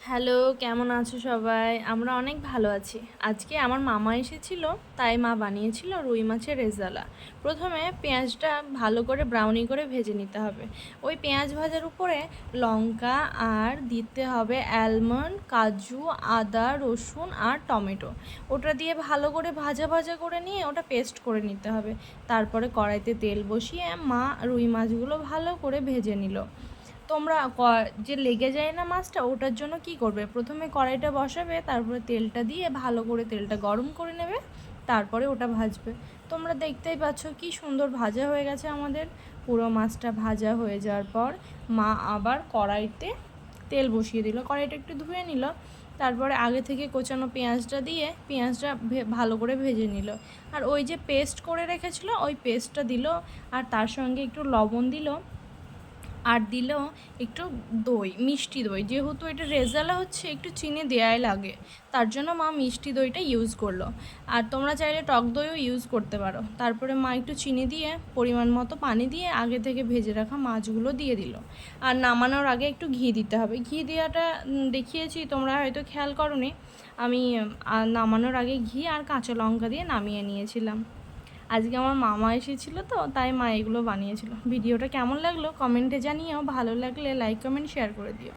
Hello, কেমন আছো সবাই? আমরা অনেক ভালো আছি। আজকে আমার মামা এসেছিল, তাই মা বানিয়েছিল রুই মাছের রেজালা। প্রথমে পেঁয়াজটা ভালো করে ব্রাউনি করে ভেজে নিতে হবে। ওই পেঁয়াজ ভাজার উপরে লঙ্কা আর দিতে হবে অ্যালমন্ড, কাজু, আদা, রসুন আর টমেটো। ওটা দিয়ে ভালো করে ভাজা ভাজা করে নিয়ে ওটা পেস্ট করে নিতে হবে। তারপরে কড়াইতে তেল বসিয়ে মা রুই মাছগুলো ভালো করে ভেজে নিল। তোমরা যে লেগে যায় না মাছটা, ওটার জন্য কি করবে, প্রথমে কড়াইটা বসাবে, তারপরে তেলটা দিয়ে ভালো করে তেলটা গরম করে নেবে, তারপরে ওটা ভাজবে। তোমরা দেখতেই পাচ্ছ কি সুন্দর ভাজা হয়ে গেছে আমাদের। পুরো মাছটা ভাজা হয়ে যাওয়ার পর মা আবার কড়াইতে তেল বসিয়ে দিল, কড়াইটা একটু ধুয়ে নিল, তারপরে আগে থেকে কোচানো পেঁয়াজটা দিয়ে পেঁয়াজটা ভালো করে ভেজে নিল। আর ওই যে পেস্ট করে রেখেছিল ওই পেস্টটা দিল, আর তার সঙ্গে একটু লবণ দিল, আর দিল একটু দই, মিষ্টি দই। যেহেতু এটা রেজালা হচ্ছে, একটু চিনি দেওয়াই লাগে, তার জন্য মা মিষ্টি দইটা ইউজ করলো। আর তোমরা চাইলে টক দইও ইউজ করতে পারো। তারপরে মা একটু চিনি দিয়ে পরিমাণ মতো পানি দিয়ে আগে থেকে ভেজে রাখা মাছগুলো দিয়ে দিল। আর নামানোর আগে একটু ঘি দিতে হবে। ঘি দেওয়াটা দেখিয়েছি, তোমরা হয়তো খেয়াল করোনি। আমি নামানোর আগে ঘি আর কাঁচা লঙ্কা দিয়ে নামিয়ে নিয়েছিলাম। আজকে আমার মামা এসেছিলো, তো তাই মা এগুলো বানিয়েছিল। ভিডিওটা কেমন লাগলো কমেন্টে জানিও, ভালো লাগলে লাইক কমেন্ট শেয়ার করে দিও।